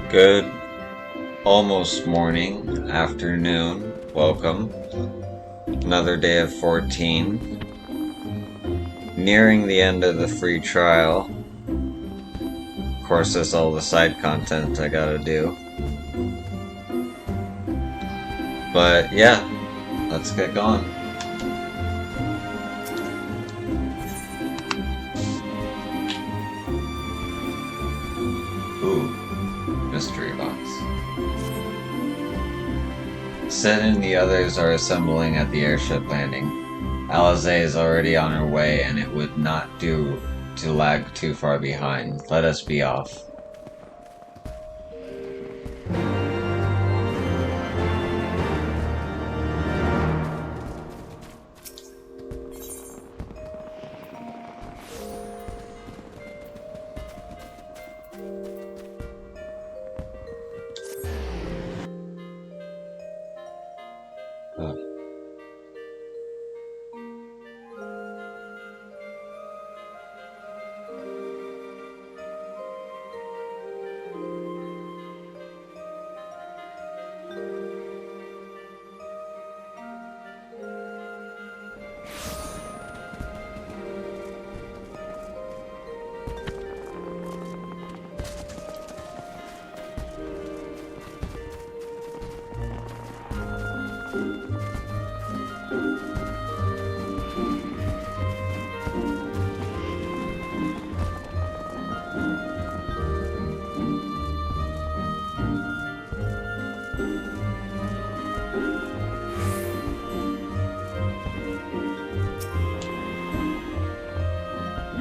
Good almost morning, afternoon, welcome. Another day of 14. Nearing the end of the free trial. Of course, there's all the side content I gotta do. But yeah, let's get going. Ooh, mystery box. Sid and the others are assembling at the airship landing. Alize is already on her way, and it would not do to lag too far behind. Let us be off.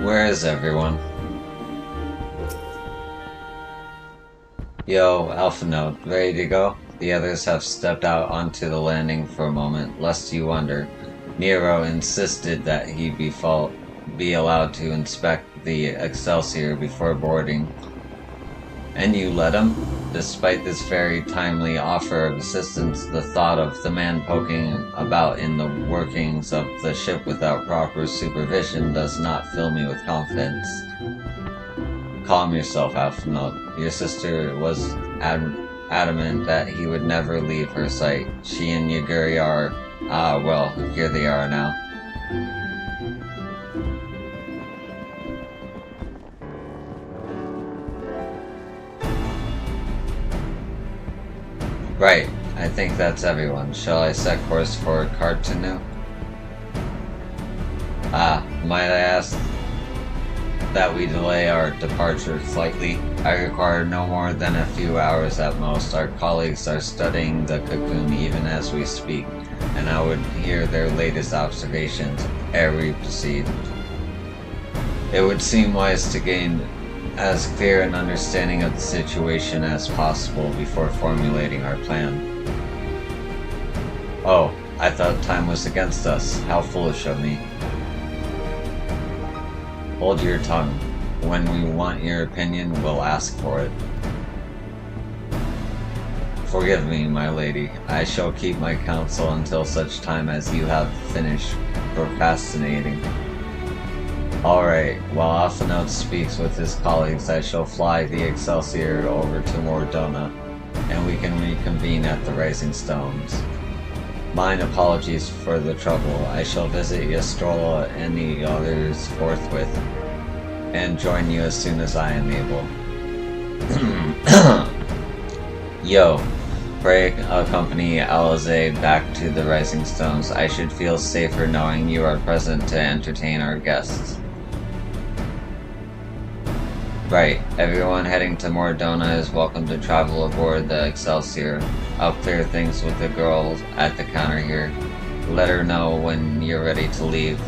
Where is everyone? Yo, Alpha Note, ready to go? The others have stepped out onto the landing for a moment, lest you wonder. Nero insisted that he be allowed to inspect the Excelsior before boarding. And you let him? Despite this very timely offer of assistance, the thought of the man poking about in the workings of the ship without proper supervision does not fill me with confidence. Calm yourself, Alphinaud. Your sister was adamant that he would never leave her sight. She and Yaguri are... well, here they are now. Right, I think that's everyone. Shall I set course for Cartanu? Might I ask that we delay our departure slightly? I require no more than a few hours at most. Our colleagues are studying the cocoon even as we speak, and I would hear their latest observations ere we proceed. It would seem wise to gain as clear an understanding of the situation as possible before formulating our plan. Oh, I thought time was against us. How foolish of me. Hold your tongue. When we want your opinion, we'll ask for it. Forgive me, my lady. I shall keep my counsel until such time as you have finished procrastinating. Alright, while Alphinaud speaks with his colleagues, I shall fly the Excelsior over to Mordona, and we can reconvene at the Rising Stones. Mine apologies for the trouble. I shall visit Yastrola and the others forthwith, and join you as soon as I am able. Yo, pray accompany Alize back to the Rising Stones. I should feel safer knowing you are present to entertain our guests. Right, everyone heading to Mordona is welcome to travel aboard the Excelsior. I'll clear things with the girl at the counter here. Let her know when you're ready to leave.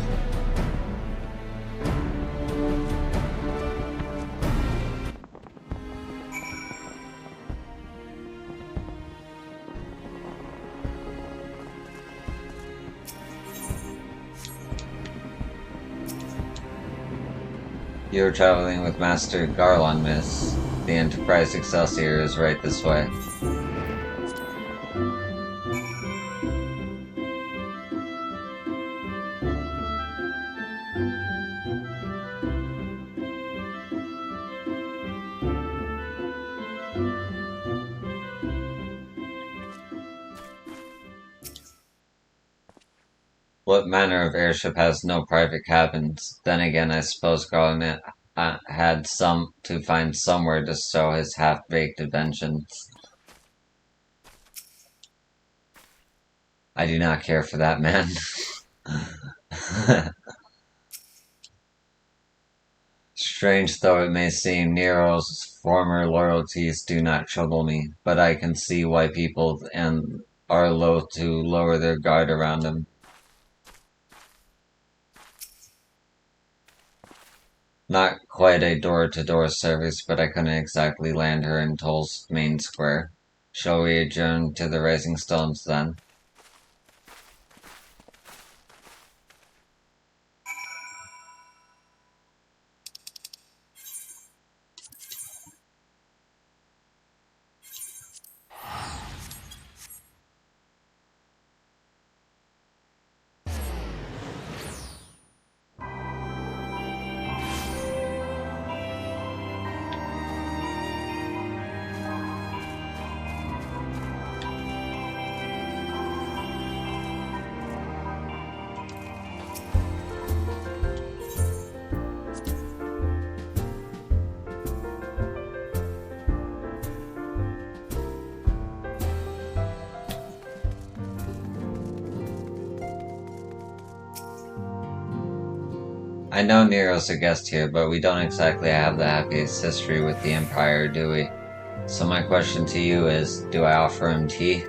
You're traveling with Master Garland, miss. The Enterprise Excelsior is right this way. What manner of airship has no private cabins? Then again, I suppose Garnet had some to find somewhere to stow his half-baked inventions. I do not care for that man. Strange though it may seem, Nero's former loyalties do not trouble me, but I can see why people are loath to lower their guard around him. Not quite a door-to-door service, but I couldn't exactly land her in Toll's main square. Shall we adjourn to the Rising Stones then? I know Nero's a guest here, but we don't exactly have the happiest history with the Empire, do we? So my question to you is, do I offer him tea?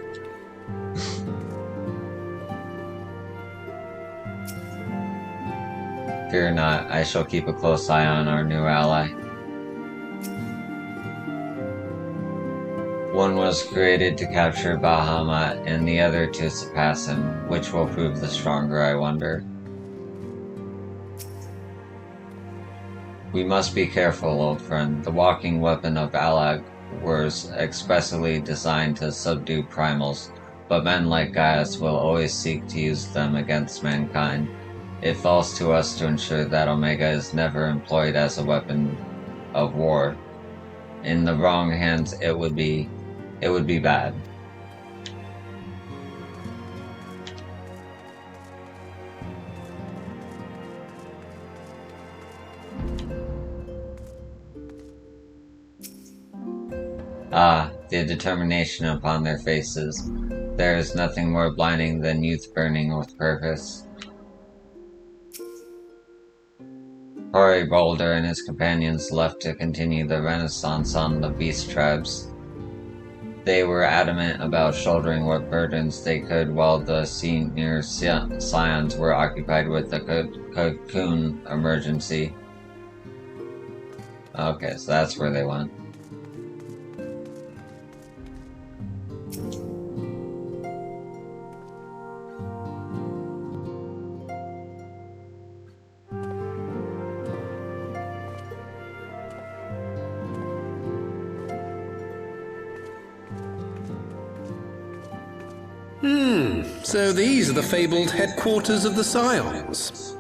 Fear not, I shall keep a close eye on our new ally. One was created to capture Bahamut, and the other to surpass him. Which will prove the stronger, I wonder? We must be careful, old friend. The walking weapon of Alag was expressly designed to subdue primals, but men like Gaius will always seek to use them against mankind. It falls to us to ensure that Omega is never employed as a weapon of war. In the wrong hands, it would be bad. Ah, the determination upon their faces. There is nothing more blinding than youth burning with purpose. Hoary Boulder and his companions left to continue the renaissance on the beast tribes. They were adamant about shouldering what burdens they could while the senior scions were occupied with the cocoon emergency. Okay, so that's where they went. So these are the fabled headquarters of the Scions.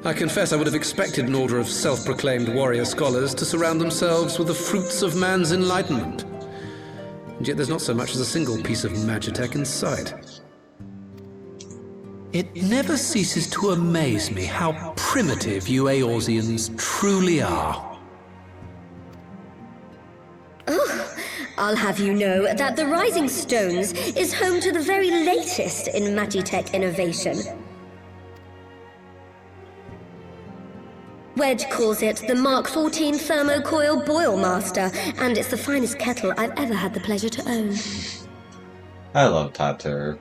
I confess I would have expected an order of self-proclaimed warrior scholars to surround themselves with the fruits of man's enlightenment. And yet there's not so much as a single piece of magitech in sight. It never ceases to amaze me how primitive you Eorzeans truly are. I'll have you know that the Rising Stones is home to the very latest in magitech innovation. Wedge calls it the Mark 14 Thermocoil Boil Master, and it's the finest kettle I've ever had the pleasure to own. I love Tatter.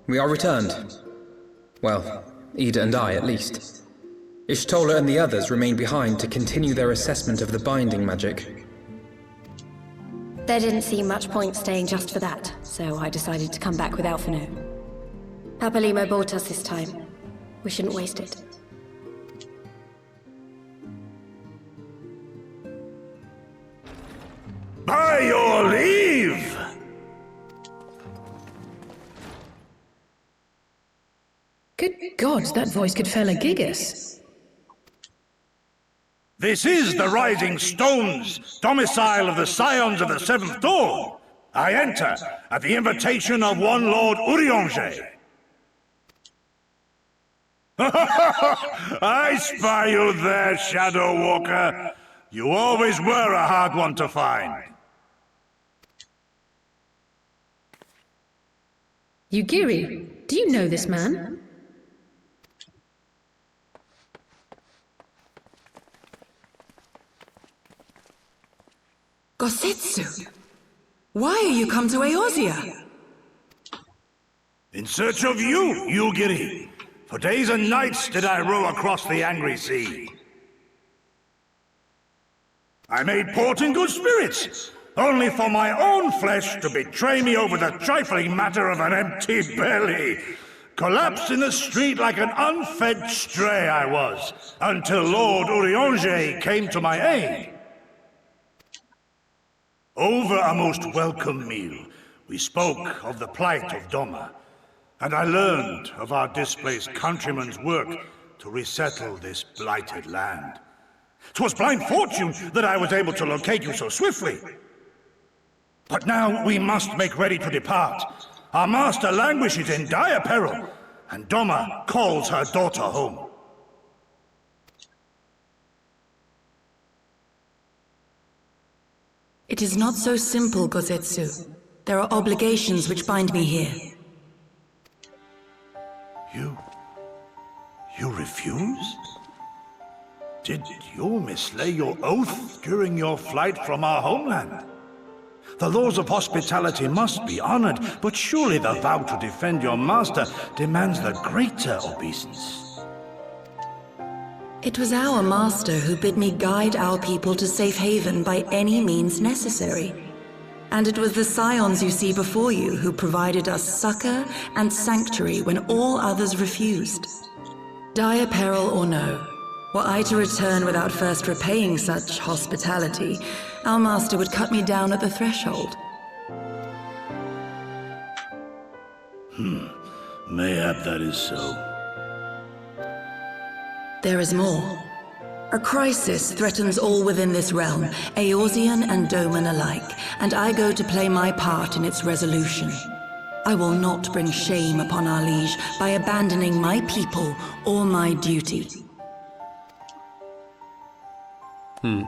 We are returned. Well, Ida and I, at least. Ishtola and the others remain behind to continue their assessment of the binding magic. There didn't seem much point staying just for that, so I decided to come back with Alphino. Papalimo bought us this time. We shouldn't waste it. By your leave! Good Gods, that voice could fell a gigas. This is the Rising Stones, domicile of the Scions of the Seventh Dawn. I enter at the invitation of one Lord Urianger. I spy you there, Shadow Walker. You always were a hard one to find. Yugiri, do you know this man? Gosetsu, why are you come to Eorzea? In search of you, Yugiri. For days and nights did I row across the angry sea. I made port in good spirits, only for my own flesh to betray me over the trifling matter of an empty belly. Collapsed in the street like an unfed stray I was, until Lord Urianger came to my aid. Over a most welcome meal, we spoke of the plight of Doma, and I learned of our displaced countrymen's work to resettle this blighted land. 'Twas blind fortune that I was able to locate you so swiftly. But now we must make ready to depart. Our master languishes in dire peril, and Doma calls her daughter home. It is not so simple, Gosetsu. There are obligations which bind me here. You refused? Did you mislay your oath during your flight from our homeland? The laws of hospitality must be honored, but surely the vow to defend your master demands the greater obeisance. It was our master who bid me guide our people to safe haven by any means necessary. And it was the Scions you see before you who provided us succor and sanctuary when all others refused. Dire peril or no, were I to return without first repaying such hospitality, our master would cut me down at the threshold. Mayhap that is so. There is more. A crisis threatens all within this realm, Eorzean and Doman alike, and I go to play my part in its resolution. I will not bring shame upon our liege by abandoning my people or my duty.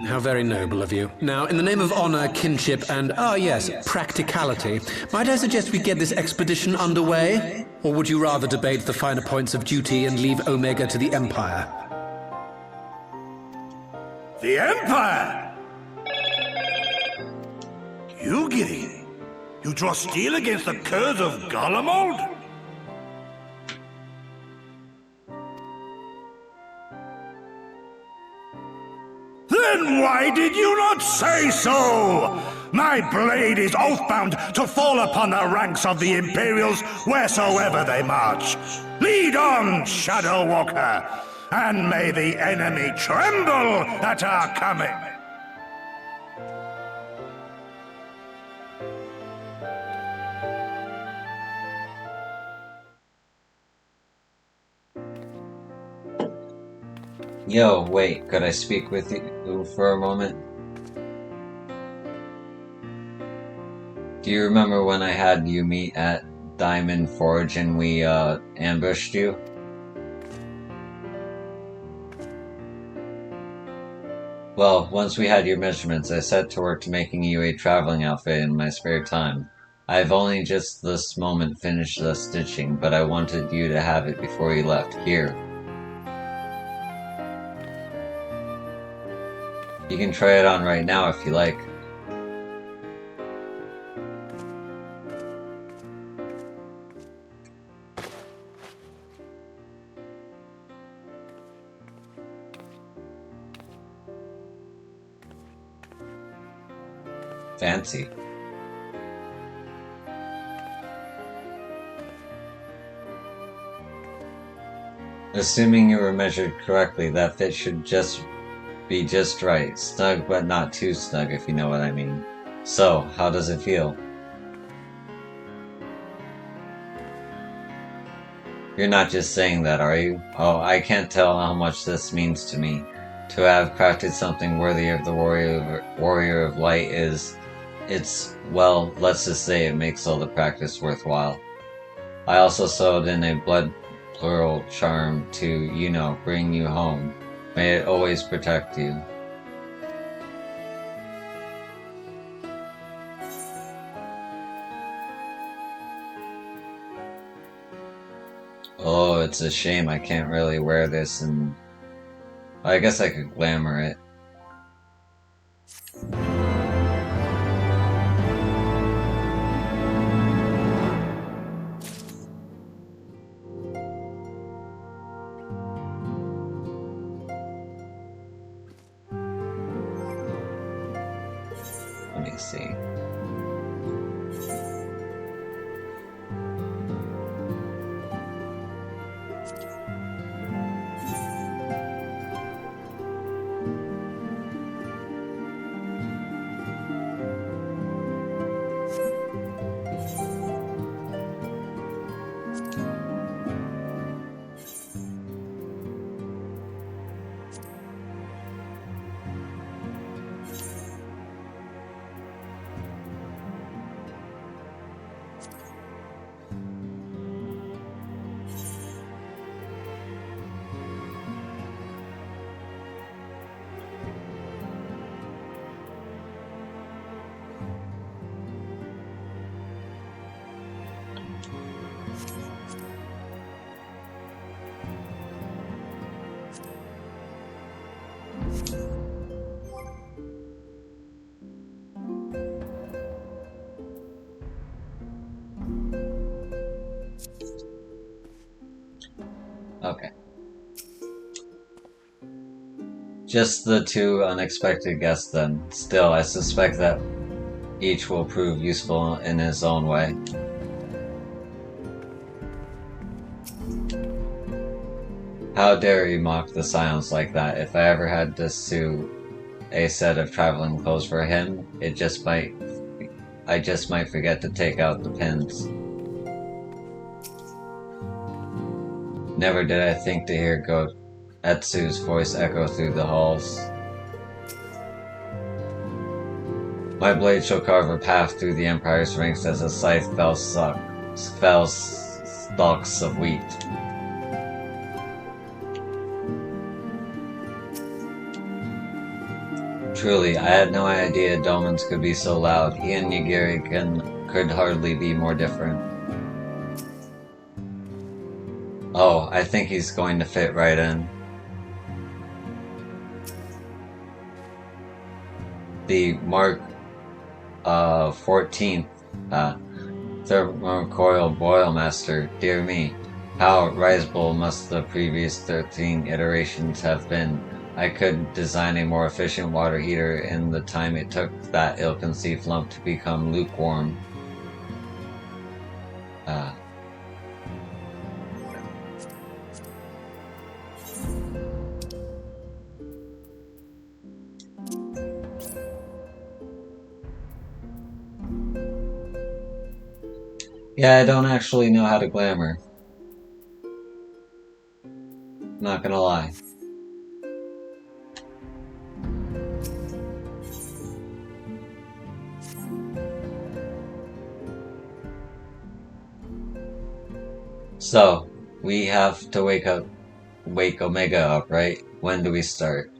How very noble of you. Now, in the name of honor, kinship, and, practicality, might I suggest we get this expedition underway? Or would you rather debate the finer points of duty and leave Omega to the Empire? The Empire! Yugiri, you draw steel against the curse of Garlemald? Then why did you not say so? My blade is oathbound to fall upon the ranks of the Imperials wheresoever they march. Lead on, Shadow Walker, and may the enemy tremble at our coming. Yo, wait, could I speak with you for a moment? Do you remember when I had you meet at Diamond Forge and we, ambushed you? Well, once we had your measurements, I set to work to making you a traveling outfit in my spare time. I've only just this moment finished the stitching, but I wanted you to have it before you left. Here. You can try it on right now if you like. Fancy. Assuming you were measured correctly, that fit should be just right. Snug, but not too snug, if you know what I mean. So, how does it feel? You're not just saying that, are you? Oh, I can't tell how much this means to me. To have crafted something worthy of the warrior of light well, let's just say it makes all the practice worthwhile. I also sewed in a blood plural charm to, bring you home. May it always protect you. Oh, it's a shame I can't really wear this, and I guess I could glamour it. Let me see. Okay. Just the two unexpected guests then. Still, I suspect that each will prove useful in his own way. How dare he mock the Scions like that? If I ever had to sew a set of traveling clothes for him, I just might forget to take out the pins. Never did I think to hear Etsu's voice echo through the halls. My blade shall carve a path through the Empire's ranks as a scythe fells stalks of wheat. Truly, I had no idea Domans could be so loud. He and Nigiri could hardly be more different. Oh, I think he's going to fit right in. The Mark 14th Thermocoil Boilmaster. Dear me, how risible must the previous 13 iterations have been. I could design a more efficient water heater in the time it took that ill-conceived lump to become lukewarm. Yeah, I don't actually know how to glamour. Not gonna lie. So, we have to wake Omega up, right? When do we start?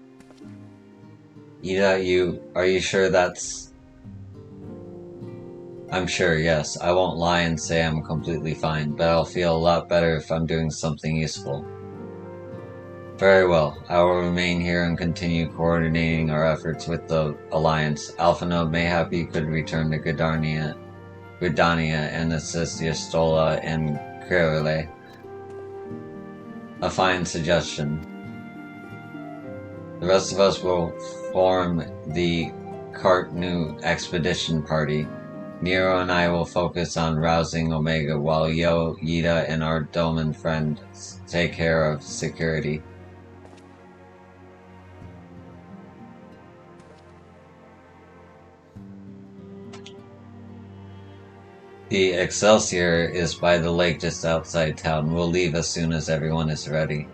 Ida, are you sure that's... I'm sure, yes. I won't lie and say I'm completely fine, but I'll feel a lot better if I'm doing something useful. Very well. I will remain here and continue coordinating our efforts with the Alliance. Alpha Node, mayhap you could return to Gridania and assist Yastola and Kirille. A fine suggestion. The rest of us will form the Kartnu expedition party. Nero and I will focus on rousing Omega while Yo, Yida, and our Doman friend take care of security. The Excelsior is by the lake just outside town. We'll leave as soon as everyone is ready.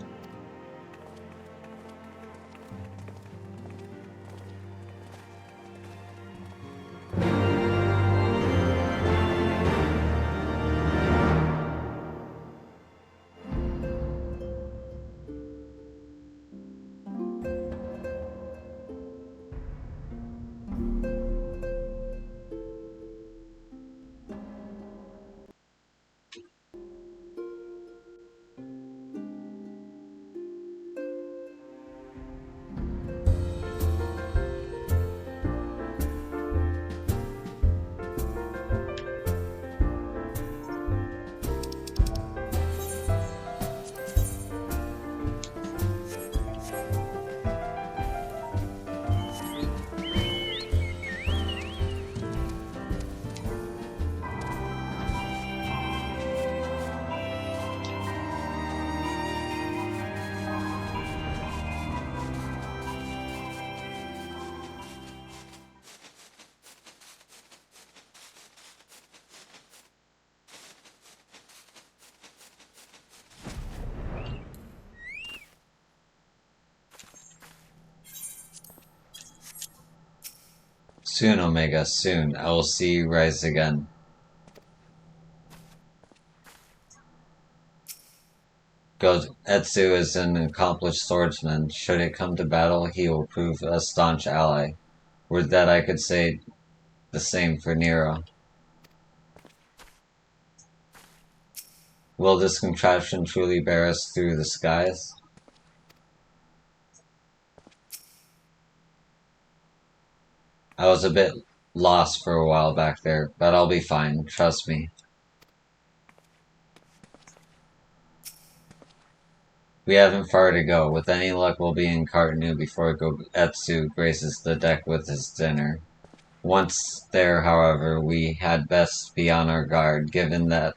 Soon, Omega, soon. I will see you rise again. Etsu is an accomplished swordsman. Should it come to battle, he will prove a staunch ally. Would that I could say the same for Nero. Will this contraption truly bear us through the skies? I was a bit lost for a while back there, but I'll be fine, trust me. We haven't far to go. With any luck, we'll be in Kartanu before Etsu graces the deck with his dinner. Once there, however, we had best be on our guard, given that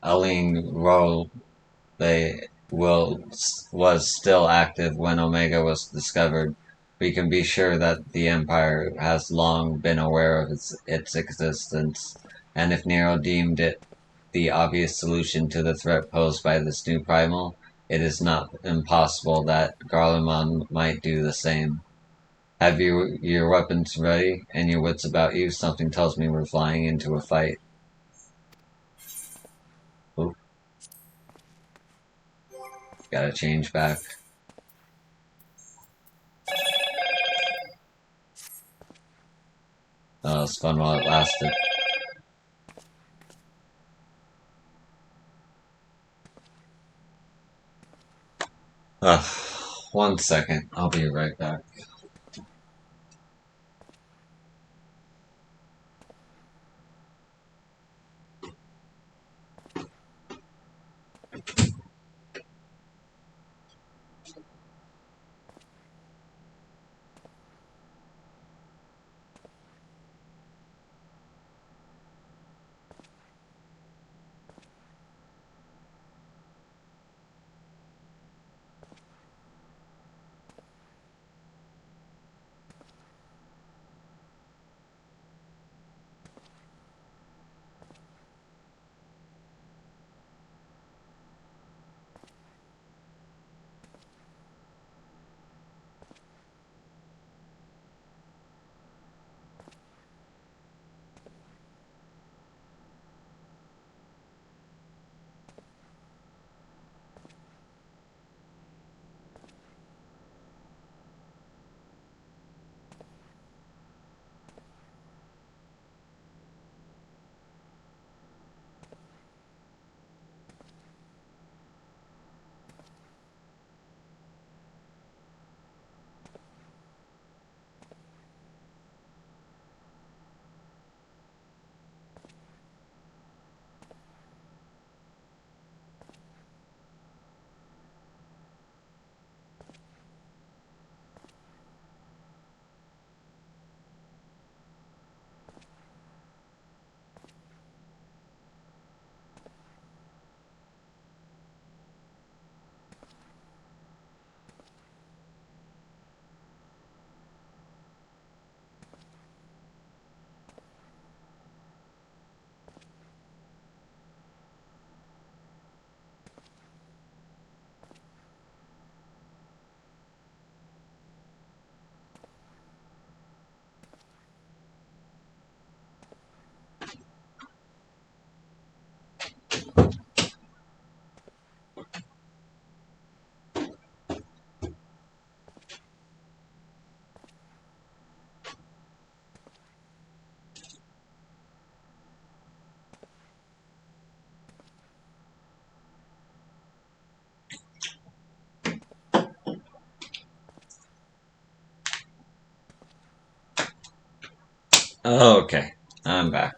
Aline Role was still active when Omega was discovered. We can be sure that the Empire has long been aware of its existence, and if Nero deemed it the obvious solution to the threat posed by this new primal, it is not impossible that Garlemald might do the same. Have you your weapons ready and your wits about you? Something tells me we're flying into a fight. Oop. Gotta change back. Oh, it was fun while it lasted. Ugh. 1 second. I'll be right back. Okay, I'm back.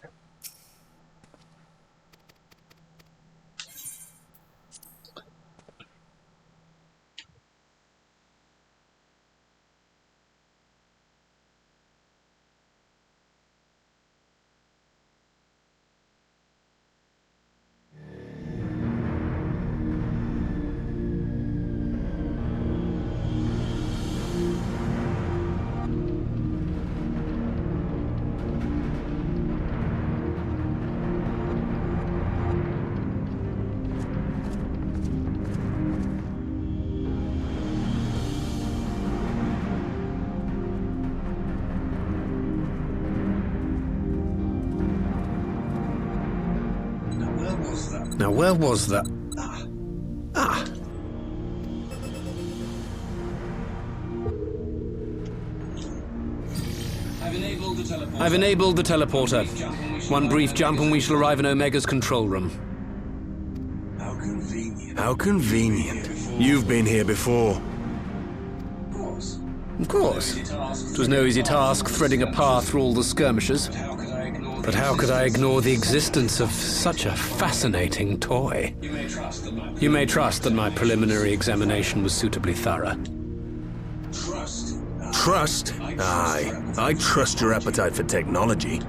Now, where was that? Ah! I've enabled the teleporter. One brief jump and we shall arrive in Omega's control room. How convenient. You've been here before. Of course. It was no easy task threading a path through all the skirmishes. But how could I ignore the existence of such a fascinating toy? You may trust that my preliminary examination was suitably thorough. Trust? Aye. I trust your appetite for technology.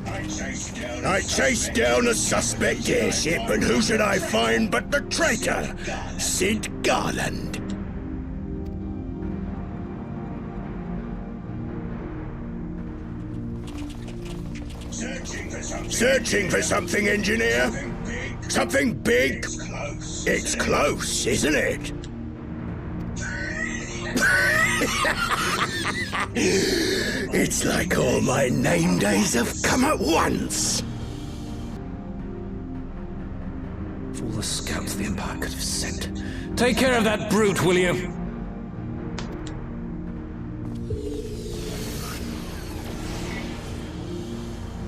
I chased down a suspect airship, and who should I find but the traitor, Sid Garland. Searching for something, engineer? Something big? It's close, isn't it? It's like all my name days have come at once. Of all the scouts the Empire could have sent. Take care of that brute, will you?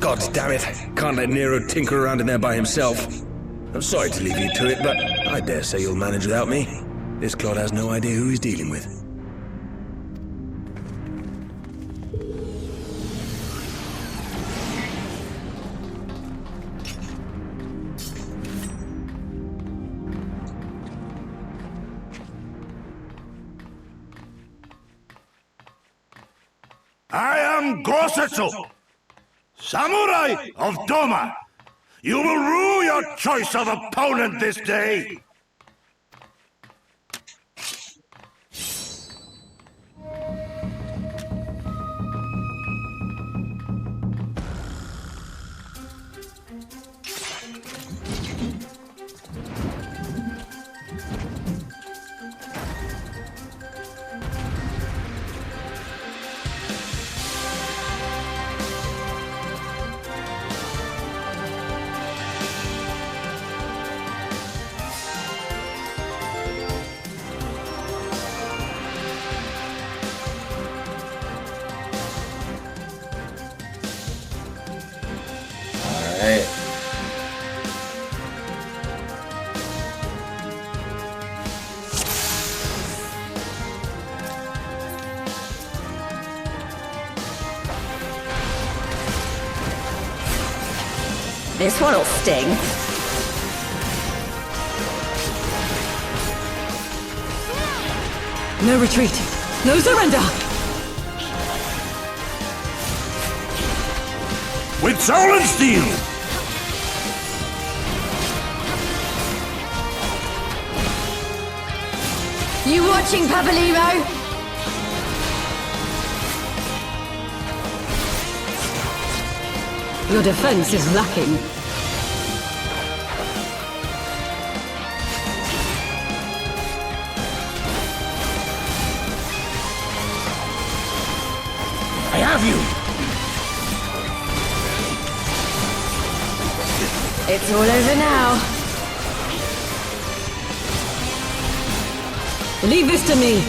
God damn it. Can't let Nero tinker around in there by himself. I'm sorry to leave you to it, but I dare say you'll manage without me. This clod has no idea who he's dealing with. I am Gosetsu, Samurai of Doma. You will rue your choice of opponent this day. Alright. This one'll sting. No retreat. No surrender. With soul and steel. You watching, Papalimo? Your defense is lacking. I have you. It's all over now. Leave this to me.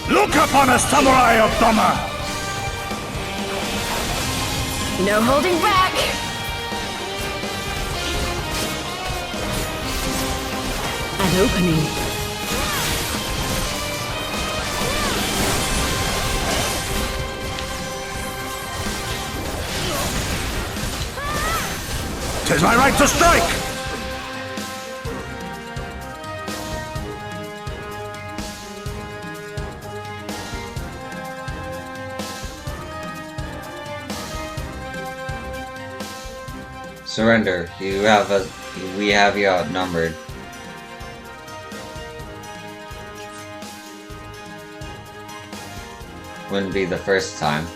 Look upon a samurai of Doma. No holding back. An opening. "'Tis my right to strike! Surrender. We have you outnumbered. Wouldn't be the first time.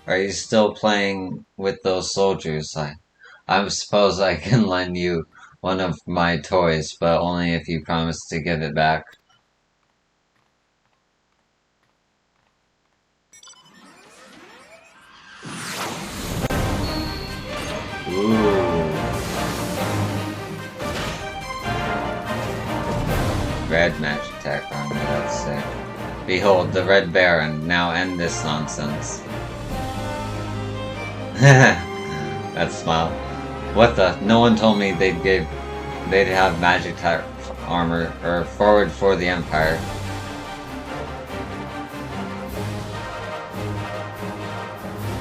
Are you still playing with those soldiers? I suppose I can lend you one of my toys, but only if you promise to give it back. Ooh. Red magic attack armor, that's sick. Behold, the Red Baron, now end this nonsense. That smile. What the? No one told me they'd have magic attack armor, or forward for the Empire.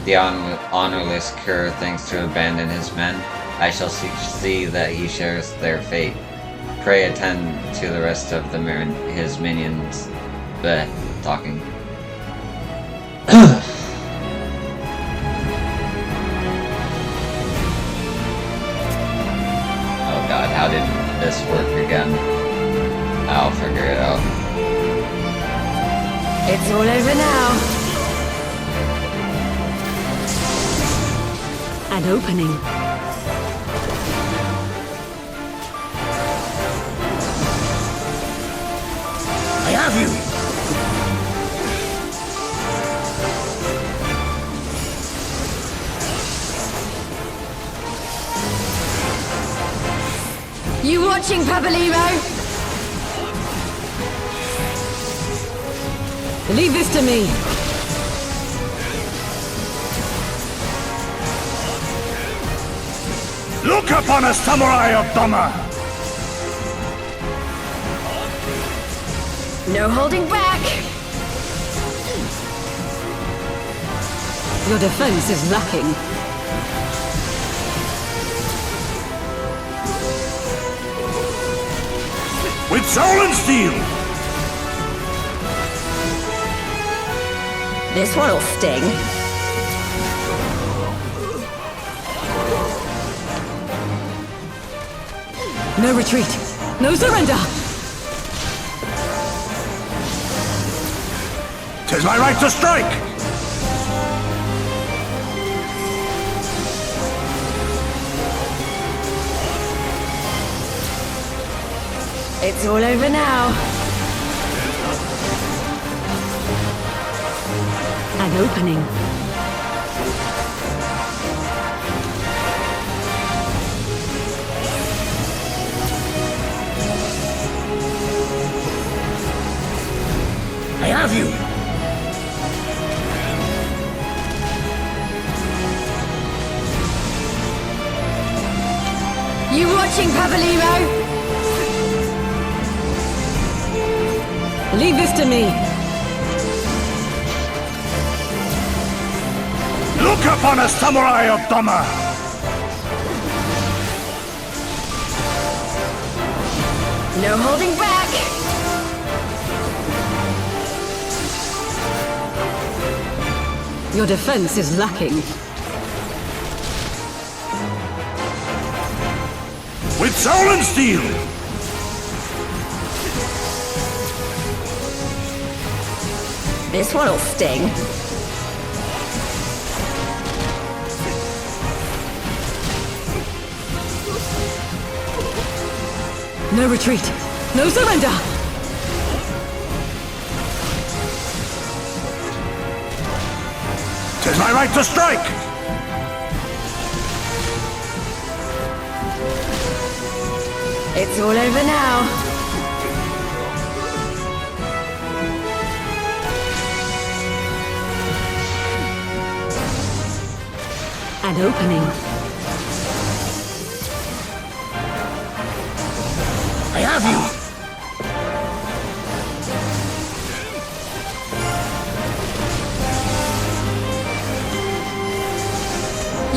The honorless cur thinks to abandon his men. I shall see that he shares their fate. Pray attend to the rest of his minions. Bleh, talking. Oh god, how did this work again? I'll figure it out. It's all over now. An opening. I have you! You watching, Papalymo? Leave this to me. Look upon us, samurai of Doma! No holding back! Your defense is lacking. With soul and steel! This one'll sting. No retreat. No surrender. 'Tis my right to strike! It's all over now. An opening. I have you! You watching, Papalymo? Leave this to me. Look upon us, samurai of Doma! No holding back! Your defense is lacking. With soul and steel! This one'll sting. No retreat. No surrender. 'Tis my right to strike! It's all over now. An opening. I have you!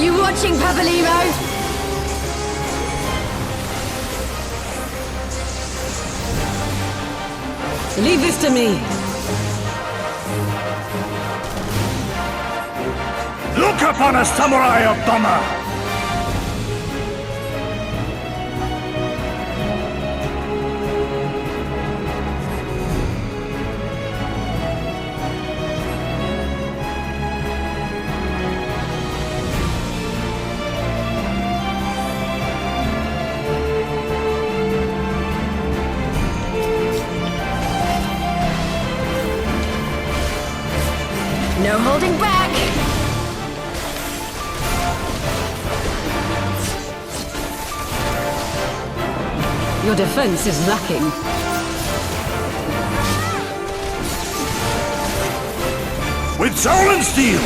You watching, Papalymo? Leave this to me. Look upon us, samurai of Doma! No holding back! Your defense is lacking. With soul and steel!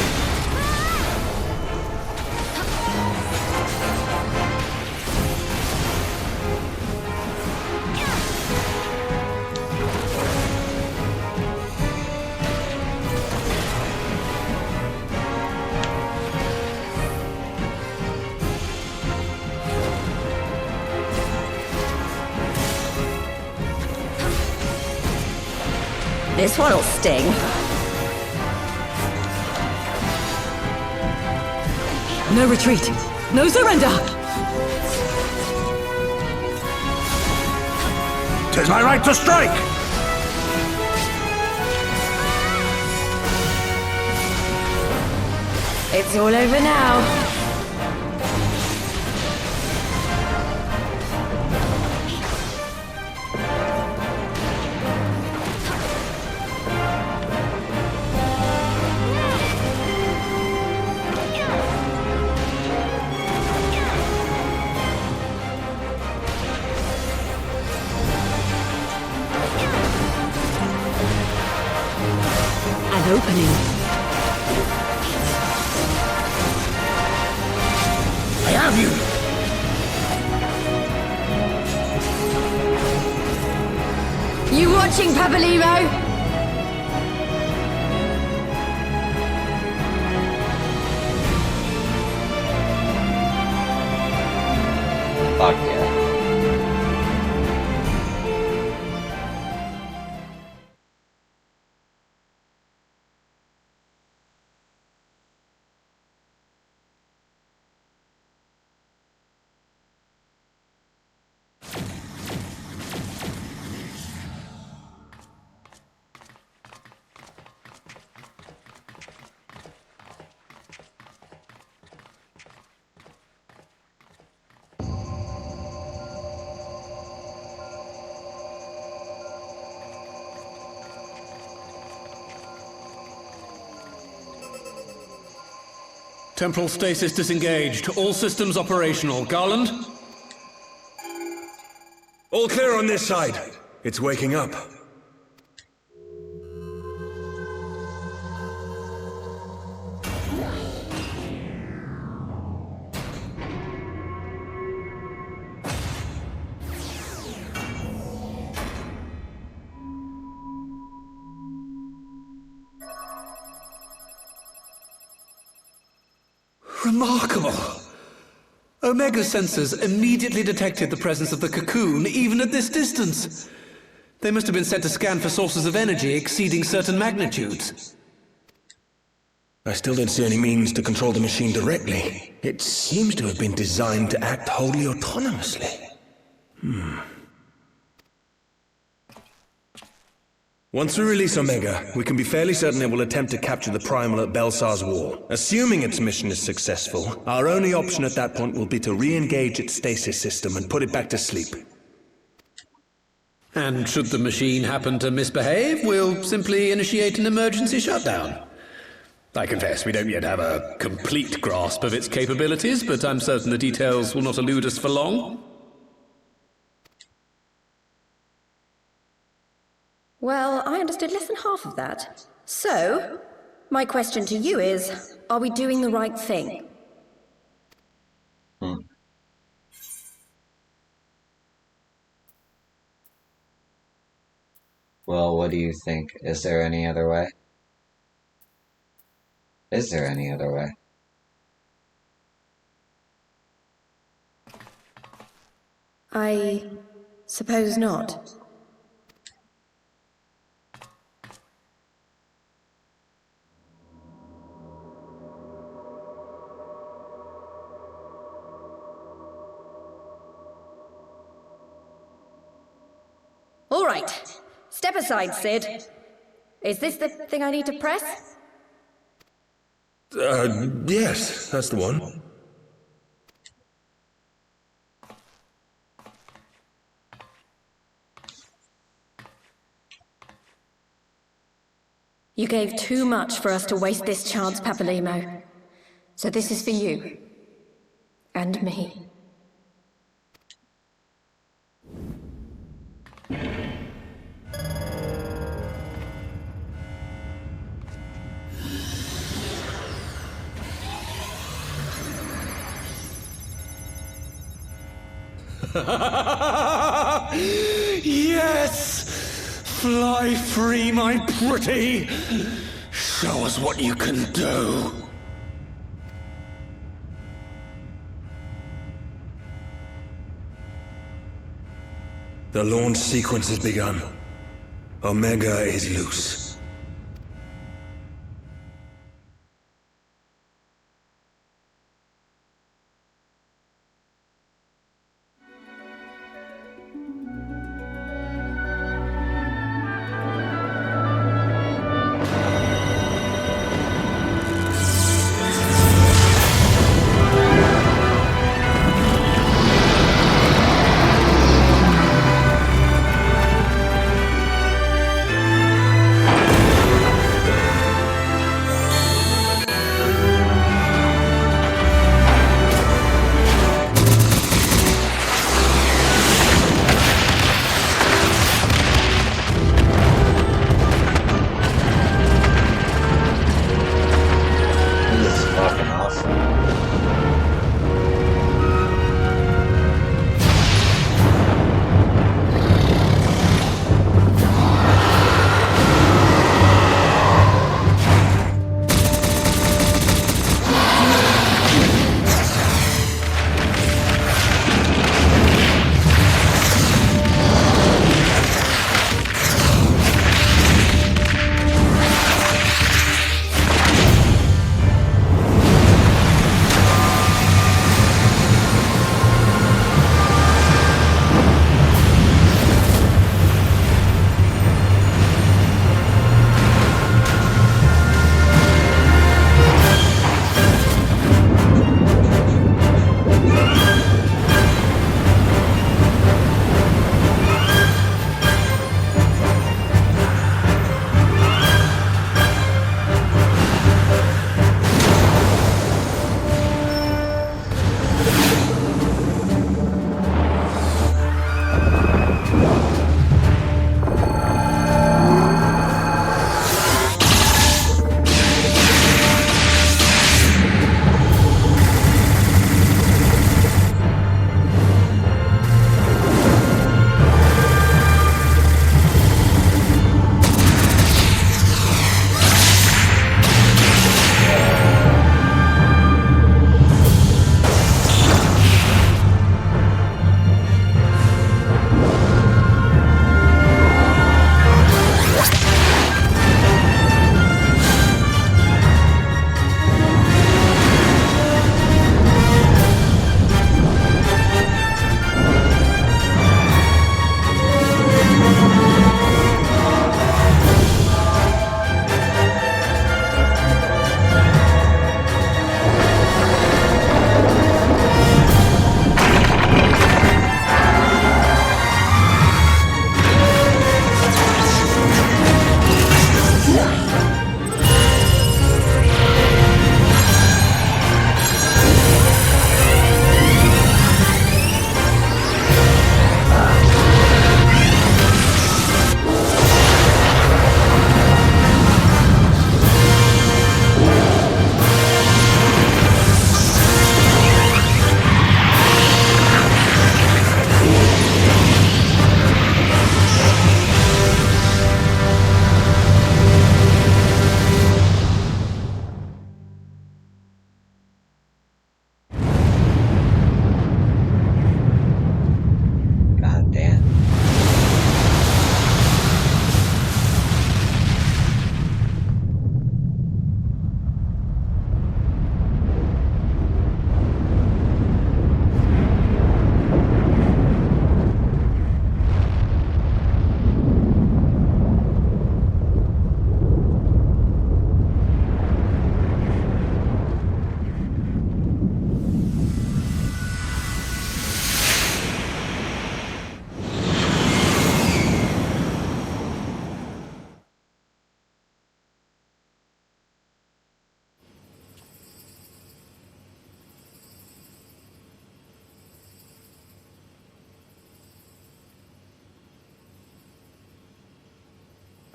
This one'll sting. No retreat. No surrender. 'Tis my right to strike! It's all over now. An opening. I have you! You watching, Papalymo? Fuck yeah. Temporal stasis disengaged. All systems operational. Garland? All clear on this side. It's waking up. Remarkable! Omega sensors immediately detected the presence of the cocoon, even at this distance. They must have been set to scan for sources of energy exceeding certain magnitudes. I still don't see any means to control the machine directly. It seems to have been designed to act wholly autonomously. Once we release Omega, we can be fairly certain it will attempt to capture the Primal at Belsar's Wall. Assuming its mission is successful, our only option at that point will be to re-engage its stasis system and put it back to sleep. And should the machine happen to misbehave, we'll simply initiate an emergency shutdown. I confess we don't yet have a complete grasp of its capabilities, but I'm certain the details will not elude us for long. Well, I understood less than half of that. So, my question to you is, are we doing the right thing? Well, what do you think? Is there any other way? Is there any other way? I suppose not. All right. Step aside, Sid. Is this the thing I need to press? Yes, that's the one. You gave too much for us to waste this chance, Papalimo. So this is for you. And me. Yes! Fly free, my pretty! Show us what you can do! The launch sequence has begun. Omega is loose.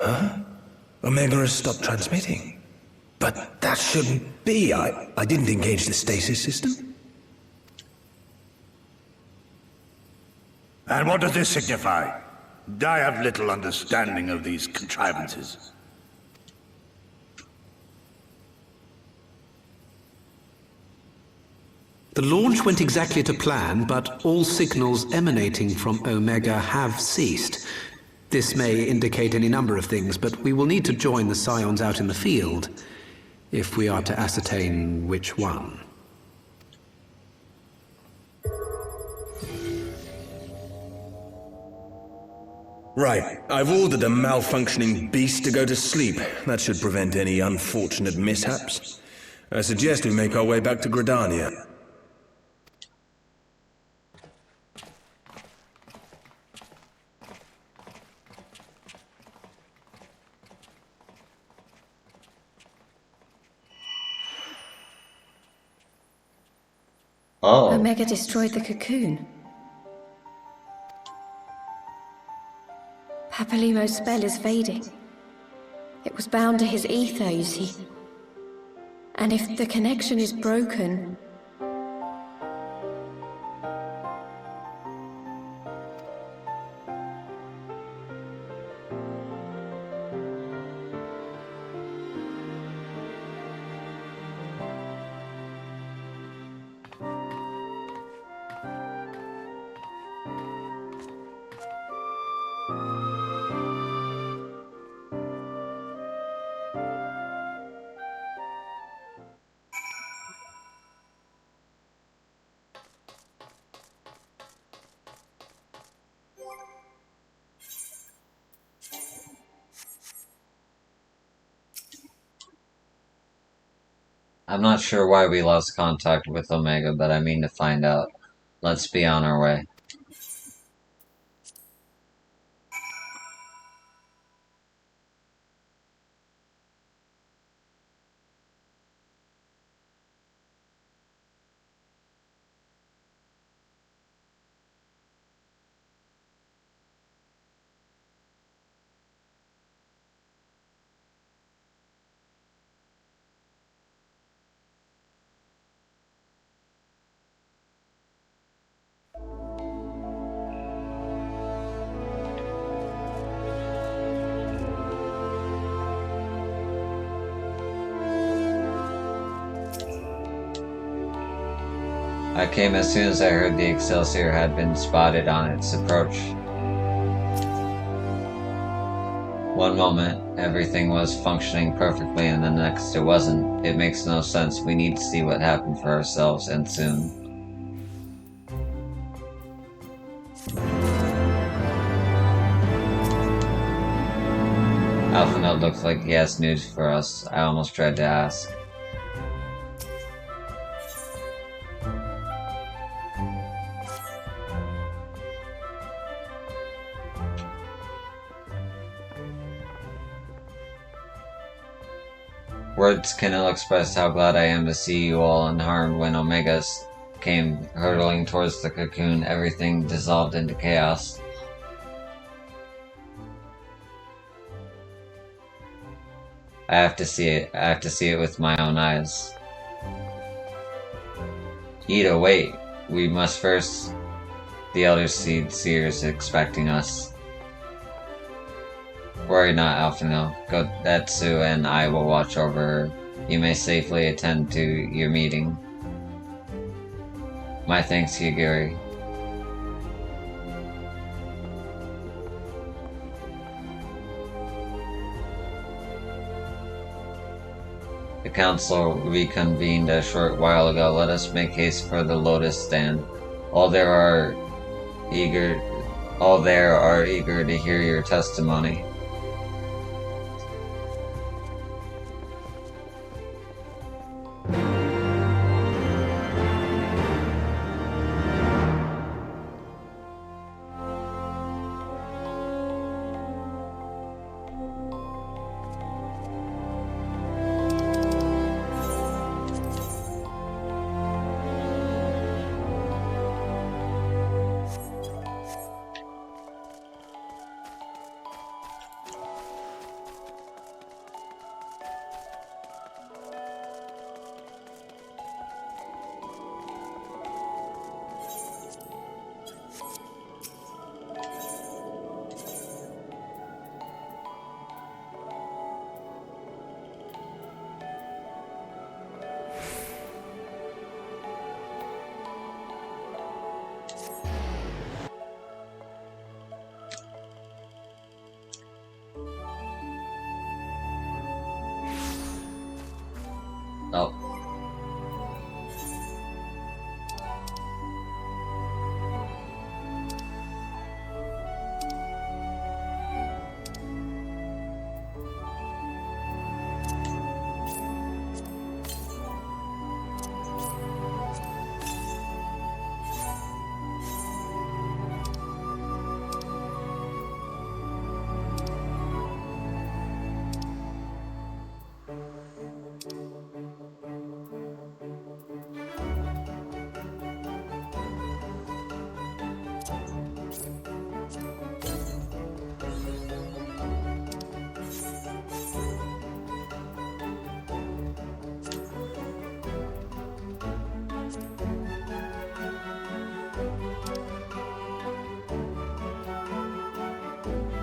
Omega has stopped transmitting. But that shouldn't be. I didn't engage the stasis system. And what does this signify? I have little understanding of these contrivances. The launch went exactly to plan, but all signals emanating from Omega have ceased. This may indicate any number of things, but we will need to join the Scions out in the field if we are to ascertain which one. Right. I've ordered a malfunctioning beast to go to sleep. That should prevent any unfortunate mishaps. I suggest we make our way back to Gridania. Oh. Omega destroyed the cocoon. Papalimo's spell is fading. It was bound to his ether, you see. And if the connection is broken... I'm not sure why we lost contact with Omega, but I mean to find out. Let's be on our way. I came as soon as I heard the Excelsior had been spotted on its approach. One moment, everything was functioning perfectly, and the next it wasn't. It makes no sense. We need to see what happened for ourselves, and soon. Alphinaud looks like he has news for us. I almost tried to ask. Words can ill express how glad I am to see you all unharmed. When Omegas came hurtling towards the cocoon, everything dissolved into chaos. I have to see it. I have to see it with my own eyes. Ida, wait. We must first... The Elder Seer is expecting us. Worry not, Alphinaud. Gotetsu and I will watch over her. You may safely attend to your meeting. My thanks, Higiri. The council reconvened a short while ago. Let us make haste for the Lotus Stand. All there are eager to hear your testimony. Oh.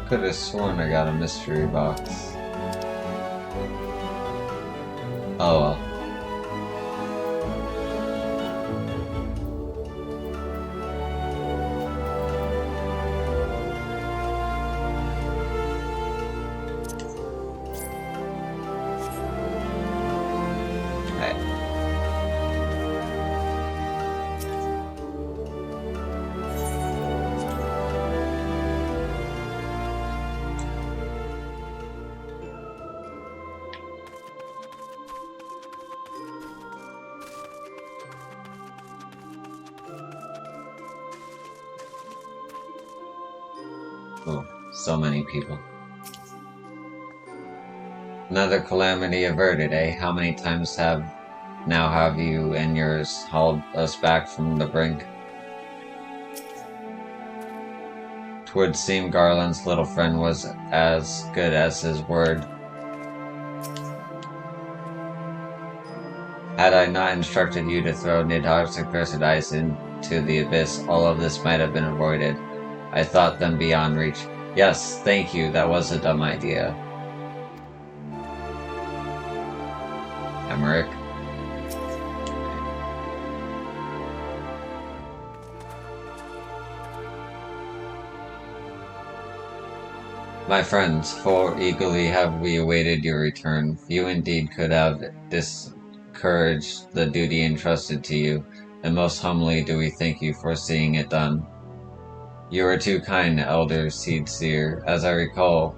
Could have sworn I got a mystery box. Oh well. Oh, so many people. Another calamity averted, eh? How many times have you and yours hauled us back from the brink? Twould seem Garland's little friend was as good as his word. Had I not instructed you to throw Nidhar's accursed eyes into the abyss, all of this might have been avoided. I thought them beyond reach. Yes, thank you, that was a dumb idea. Emmerich. My friends, for eagerly have we awaited your return. You indeed could have discouraged the duty entrusted to you, and most humbly do we thank you for seeing it done. You are too kind, Elder Seedseer. As I recall,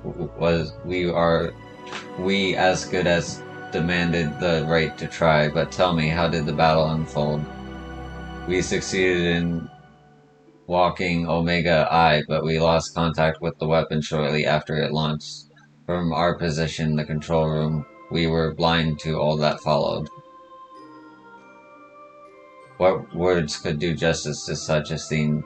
we as good as demanded the right to try, but tell me, how did the battle unfold? We succeeded in walking Omega I, but we lost contact with the weapon shortly after it launched. From our position in the control room, we were blind to all that followed. What words could do justice to such a scene?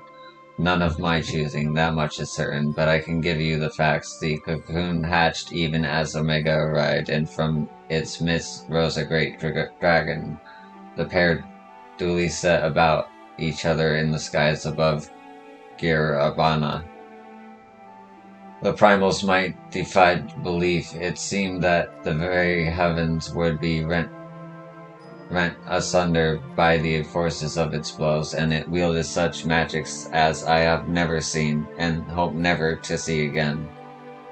None of my choosing, that much is certain, but I can give you the facts. The cocoon hatched even as Omega arrived, and from its midst rose a great dragon. The pair duly set about each other in the skies above Gir Abana. The primal's might defied belief. It seemed that the very heavens would be rent asunder by the forces of its blows, and it wielded such magics as I have never seen, and hope never to see again.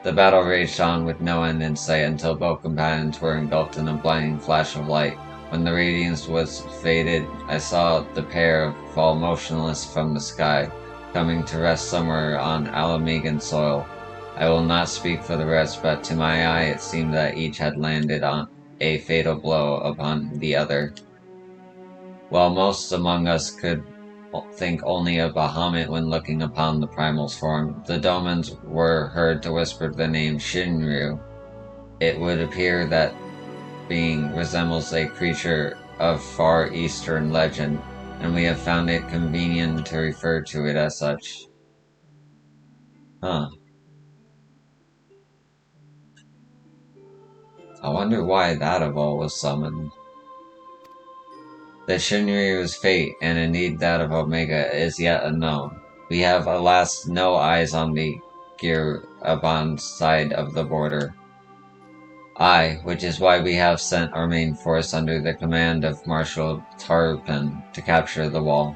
The battle raged on with no end in sight until both companions were engulfed in a blinding flash of light. When the radiance was faded, I saw the pair fall motionless from the sky, coming to rest somewhere on Alamegan soil. I will not speak for the rest, but to my eye it seemed that each had landed on a fatal blow upon the other. While most among us could think only of Bahamut when looking upon the primal's form, the Domans were heard to whisper the name Shinryu. It would appear that being resembles a creature of far eastern legend, and we have found it convenient to refer to it as such. Huh. I wonder why that of all was summoned. The Shinryu's fate, and indeed that of Omega, is yet unknown. We have, alas, no eyes on the Giraban side of the border. Aye, which is why we have sent our main force under the command of Marshal Tarpin to capture the wall.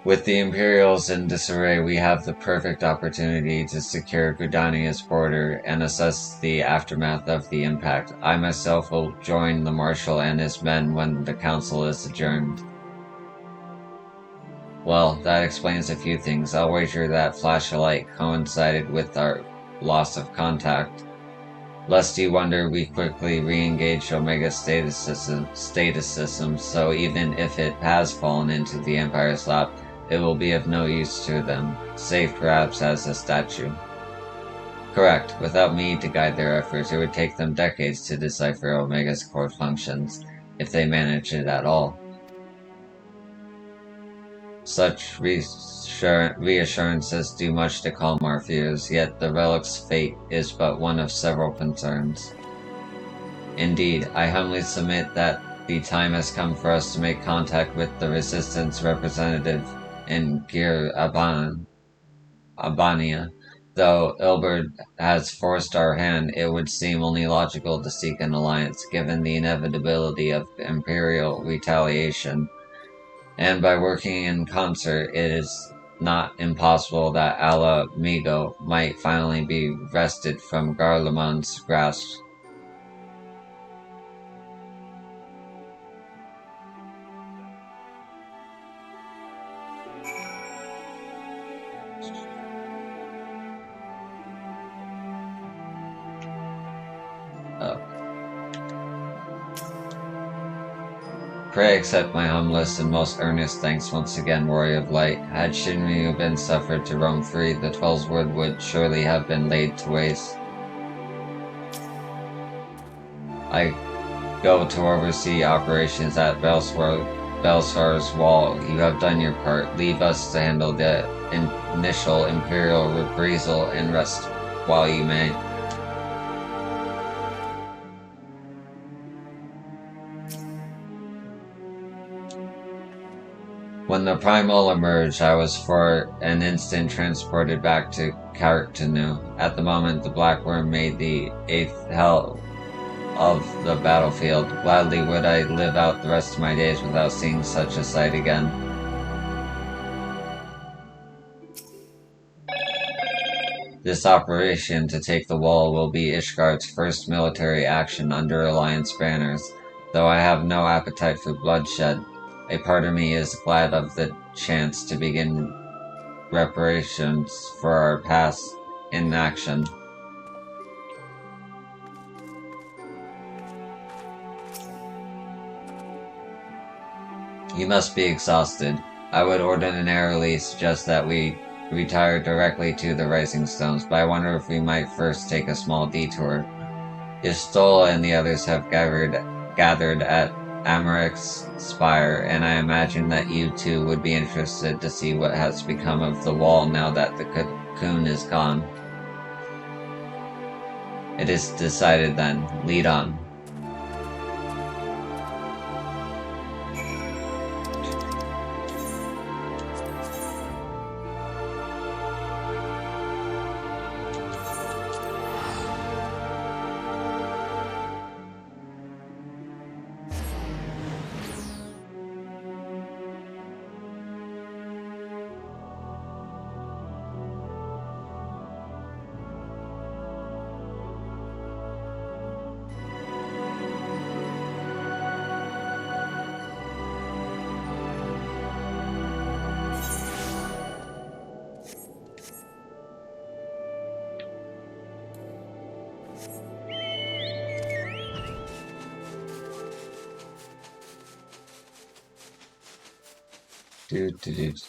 With the Imperials in disarray, we have the perfect opportunity to secure Gridania's border and assess the aftermath of the impact. I myself will join the Marshal and his men when the council is adjourned. Well, that explains a few things. I'll wager that flash of light coincided with our loss of contact. Lest you wonder, we quickly re-engaged Omega's status system, so even if it has fallen into the Empire's lap, it will be of no use to them, save perhaps as a statue. Correct. Without me to guide their efforts, it would take them decades to decipher Omega's core functions, if they manage it at all. Such reassurances do much to calm our fears, yet the relic's fate is but one of several concerns. Indeed, I humbly submit that the time has come for us to make contact with the Resistance representative in Albania. Though Ilberd has forced our hand, it would seem only logical to seek an alliance, given the inevitability of Imperial retaliation. And by working in concert, it is not impossible that Ala Migo might finally be wrested from Garlemand's grasp. Pray accept my humblest and most earnest thanks once again, Warrior of Light. Had Shinryu been suffered to roam free, the Twellsword would surely have been laid to waste. I go to oversee operations at Belsar's Wall. You have done your part. Leave us to handle the initial Imperial reprisal and rest while you may. When the Primal emerged, I was for an instant transported back to Karktanu. At the moment, the Black Worm made the 8th hell of the battlefield. Gladly would I live out the rest of my days without seeing such a sight again. This operation to take the wall will be Ishgard's first military action under Alliance banners, though I have no appetite for bloodshed. A part of me is glad of the chance to begin reparations for our past inaction. You must be exhausted. I would ordinarily suggest that we retire directly to the Rising Stones, but I wonder if we might first take a small detour. Istola and the others have gathered at Amarek's Spire, and I imagine that you too would be interested to see what has become of the wall now that the cocoon is gone. It is decided then. Lead on.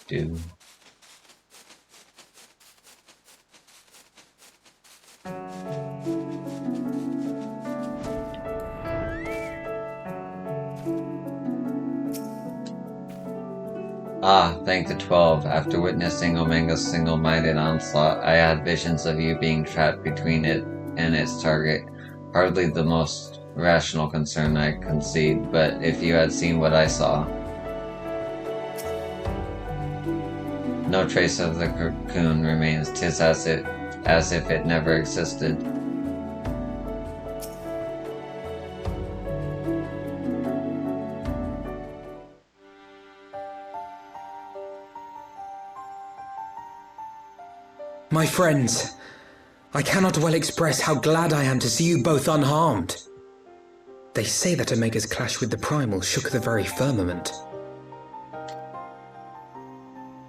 Do. Ah, thank the 12. After witnessing Omega's single-minded onslaught, I had visions of you being trapped between it and its target. Hardly the most rational concern, I concede, but if you had seen what I saw. No trace of the cocoon remains. 'Tis as if it never existed. My friends, I cannot well express how glad I am to see you both unharmed. They say that Omega's clash with the Primal shook the very firmament.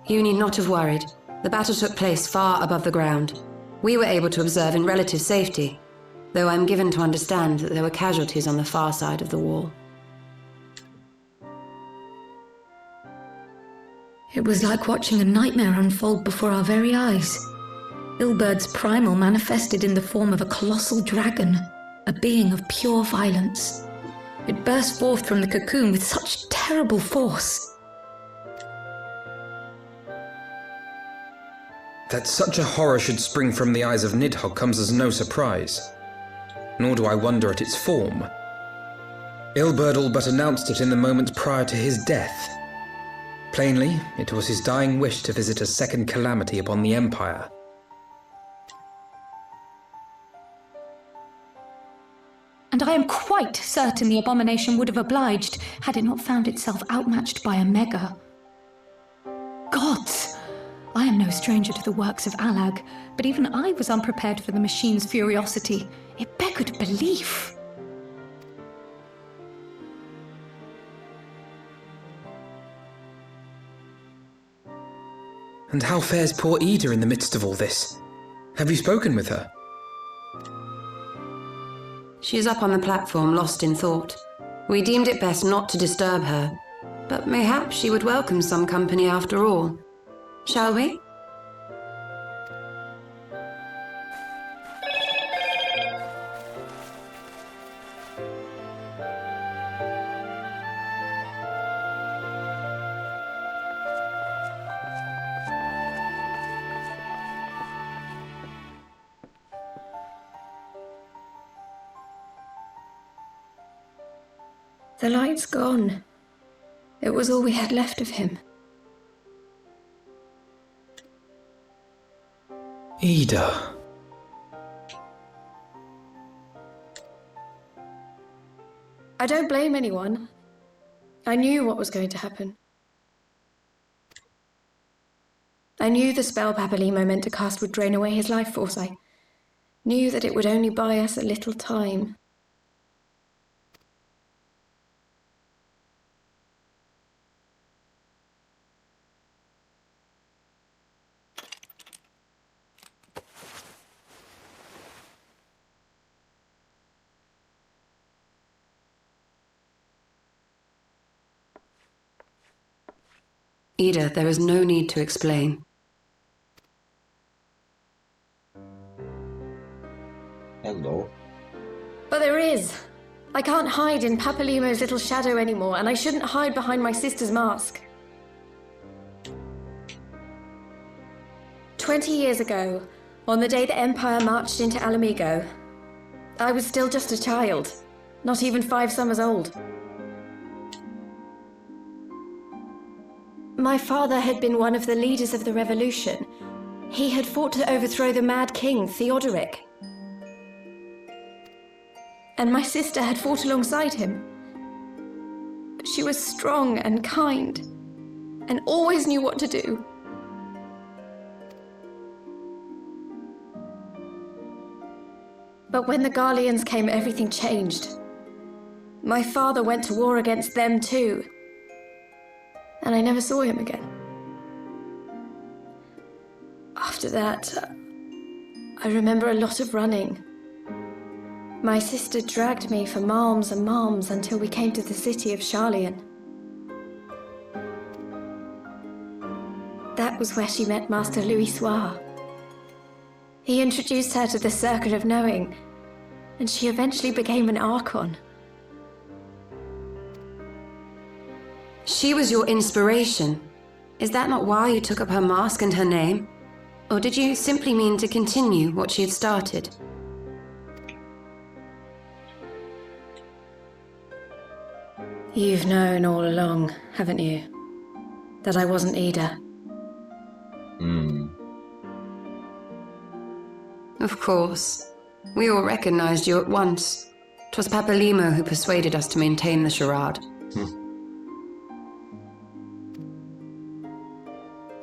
You need not have worried. The battle took place far above the ground. We were able to observe in relative safety, though I'm given to understand that there were casualties on the far side of the wall. It was like watching a nightmare unfold before our very eyes. Ilberd's primal manifested in the form of a colossal dragon, a being of pure violence. It burst forth from the cocoon with such terrible force. That such a horror should spring from the eyes of Nidhogg comes as no surprise. Nor do I wonder at its form. Ilberd all but announced it in the moments prior to his death. Plainly, it was his dying wish to visit a second calamity upon the Empire. And I am quite certain the abomination would have obliged had it not found itself outmatched by Omega. Gods! I am no stranger to the works of Alag, but even I was unprepared for the machine's furiosity. It beggared belief. And how fares poor Ida in the midst of all this? Have you spoken with her? She is up on the platform, lost in thought. We deemed it best not to disturb her, but mayhaps she would welcome some company after all. Shall we? The light's gone. It was all we had left of him. Ida. I don't blame anyone. I knew what was going to happen. I knew the spell Papalimo meant to cast would drain away his life force. I knew that it would only buy us a little time. Ida, there is no need to explain. Hello. But there is. I can't hide in Papalimo's little shadow anymore, and I shouldn't hide behind my sister's mask. 20 years ago, on the day the Empire marched into Alamigo, I was still just a child, not even 5 summers old. My father had been one of the leaders of the revolution. He had fought to overthrow the Mad King, Theodoric. And my sister had fought alongside him. But she was strong and kind, and always knew what to do. But when the Garleans came, everything changed. My father went to war against them too. And I never saw him again. After that, I remember a lot of running. My sister dragged me for malms and malms until we came to the city of Sharlayan. That was where she met Master Louis Soir. He introduced her to the Circle of Knowing, and she eventually became an Archon. She was your inspiration. Is that not why you took up her mask and her name? Or did you simply mean to continue what she had started? You've known all along, haven't you? That I wasn't Ida. Of course. We all recognized you at once. 'Twas Papalimo who persuaded us to maintain the charade.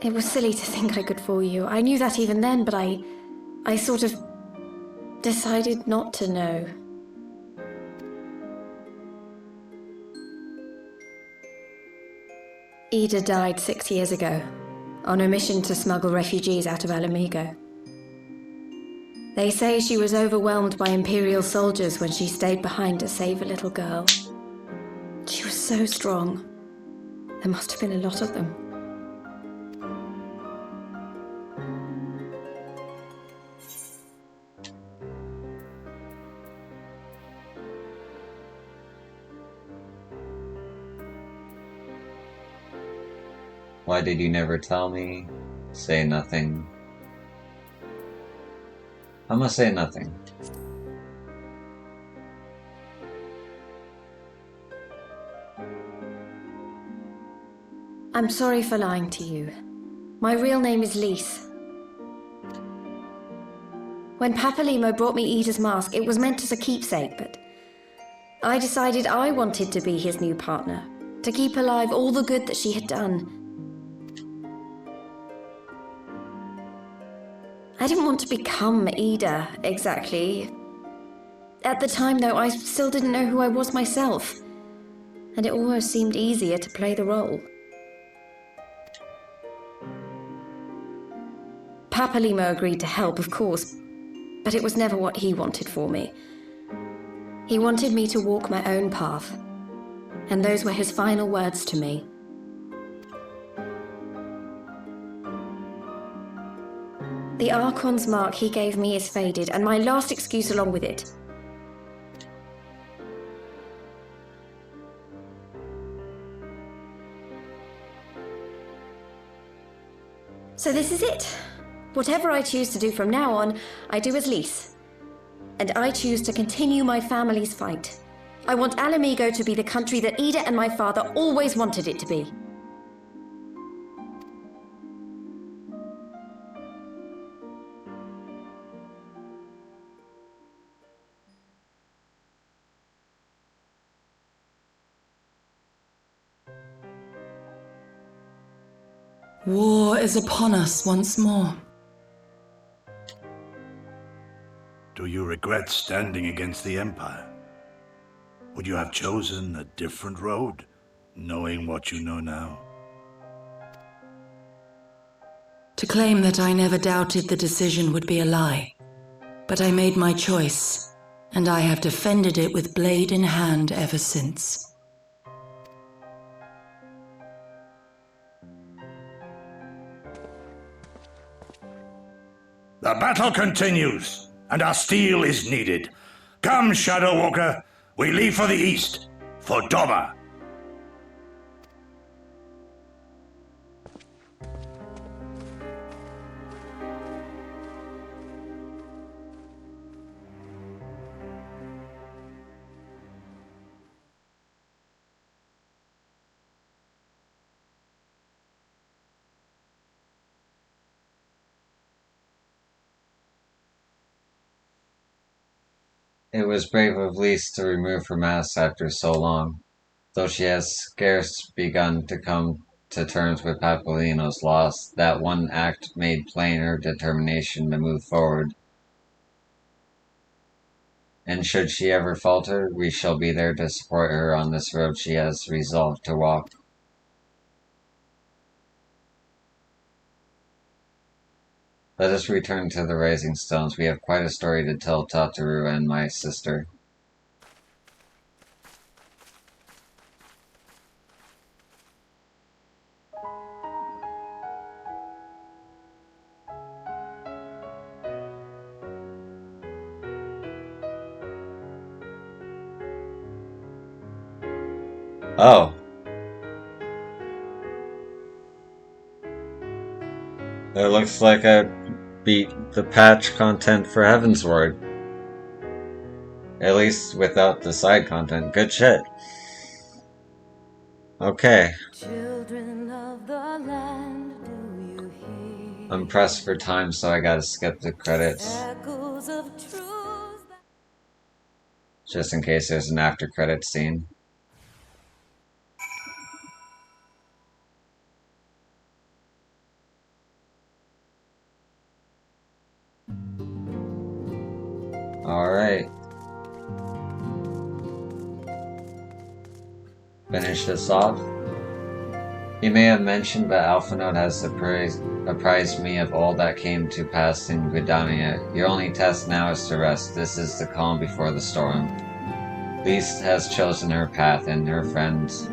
It was silly to think I could fool you. I knew that even then, but I sort of decided not to know. Ida died 6 years ago, on a mission to smuggle refugees out of Alamigo. They say she was overwhelmed by Imperial soldiers when she stayed behind to save a little girl. She was so strong. There must have been a lot of them. Why did you never tell me? Say nothing. I'm gonna say nothing. I'm sorry for lying to you. My real name is Lise. When Papalimo brought me Ida's mask, it was meant as a keepsake, but I decided I wanted to be his new partner, to keep alive all the good that she had done. I didn't want to become Ida, exactly. At the time, though, I still didn't know who I was myself, and it almost seemed easier to play the role. Papalimo agreed to help, of course, but it was never what he wanted for me. He wanted me to walk my own path, and those were his final words to me. The Archon's mark he gave me is faded, and my last excuse along with it. So this is it. Whatever I choose to do from now on, I do as Lise. And I choose to continue my family's fight. I want Alamigo to be the country that Ida and my father always wanted it to be. War is upon us once more. Do you regret standing against the Empire? Would you have chosen a different road, knowing what you know now? To claim that I never doubted the decision would be a lie. But I made my choice, and I have defended it with blade in hand ever since. The battle continues, and our steel is needed. Come, Shadow Walker, we leave for the east, for Doma. It was brave of Lise to remove her mask after so long, though she has scarce begun to come to terms with Papalino's loss. That one act made plain her determination to move forward. And should she ever falter, we shall be there to support her on this road she has resolved to walk. Let us return to the Rising Stones. We have quite a story to tell Tataru and my sister. Oh. It looks like I beat the patch content for Heavensward. At least without the side content. Good shit. Okay. I'm pressed for time, so I gotta skip the credits. Just in case there's an after credit scene. Alright. Finish this off. You may have mentioned, but Alphanode has apprised me of all that came to pass in Gridania. Your only task now is to rest. This is the calm before the storm. Lise has chosen her path, and her friends,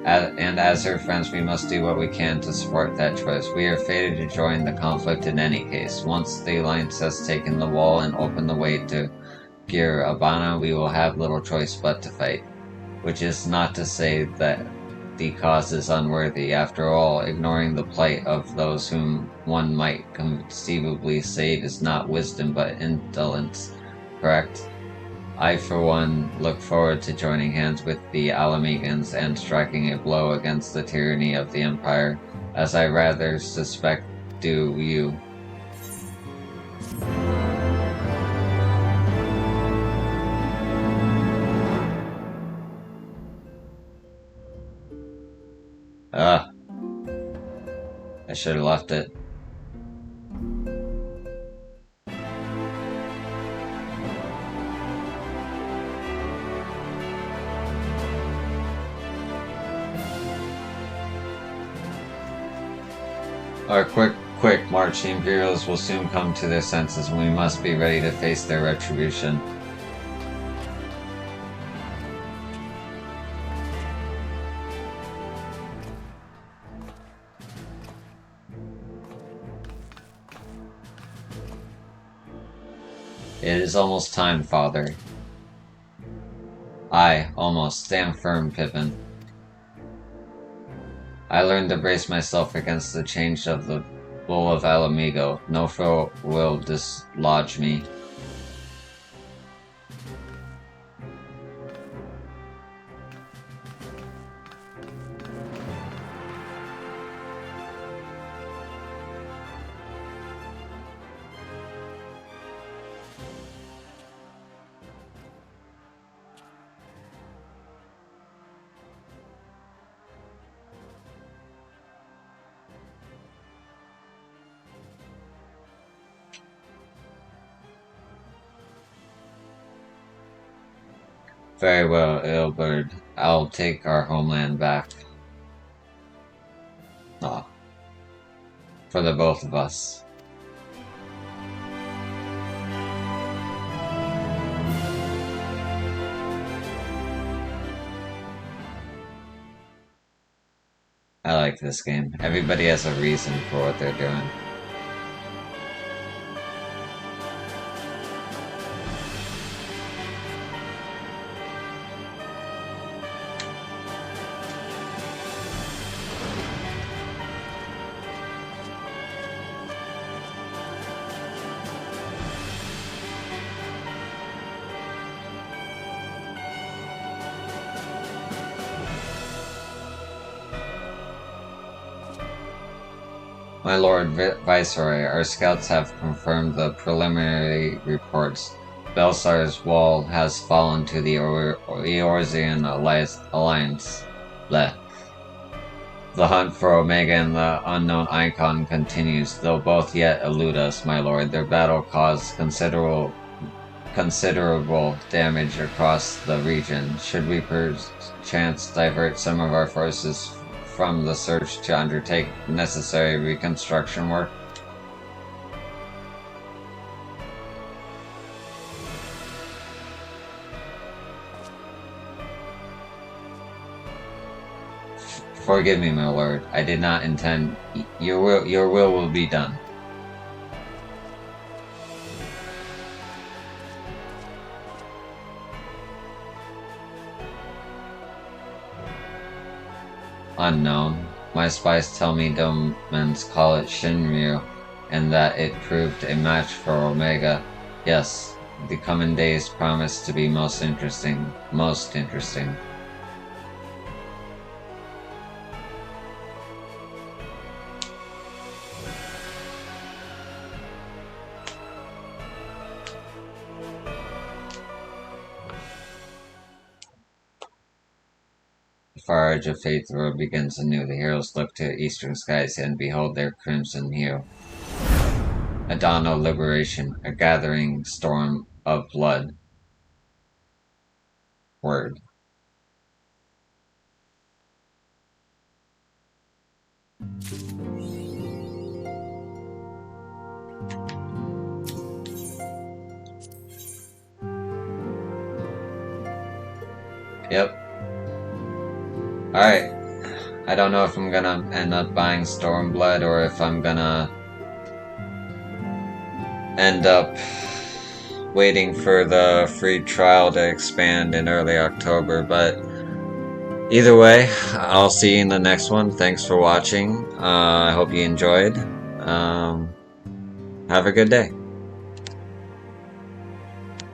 and as her friends, we must do what we can to support that choice. We are fated to join the conflict in any case. Once the Alliance has taken the wall and opened the way to Gir Abana, we will have little choice but to fight. Which is not to say that the cause is unworthy. After all, ignoring the plight of those whom one might conceivably save is not wisdom but indolence, correct? I, for one, look forward to joining hands with the Alamegans and striking a blow against the tyranny of the Empire, as I rather suspect do you. I should have left it. Our quick march. The Imperials will soon come to their senses, and we must be ready to face their retribution. It is almost time, Father. Aye, almost. Stand firm, Pippin. I learned to brace myself against the change of the Bull of Alamigo. No foe will dislodge me. Very well, Ilberd. I'll take our homeland back. Ah. For the both of us. I like this game. Everybody has a reason for what they're doing. My Lord Viceroy, our scouts have confirmed the preliminary reports. Belsar's wall has fallen to the Eorzean Alliance. Bleh. The hunt for Omega and the unknown Icon continues, though both yet elude us, my lord. Their battle caused considerable damage across the region. Should we perchance divert some of our forces from the search to undertake necessary reconstruction work? Forgive me, my lord. I did not intend. Your will be done. Unknown. My spies tell me Domans call it Shinryu, and that it proved a match for Omega. Yes, the coming days promise to be most interesting. Most interesting. The far edge of fate, the road begins anew. The heroes look to eastern skies and behold their crimson hue. A dawn of liberation, a gathering storm of blood. Word. Yep. Alright. I don't know if I'm gonna end up buying Stormblood or if I'm gonna end up waiting for the free trial to expand in early October, but either way, I'll see you in the next one. Thanks for watching. I hope you enjoyed. Have a good day.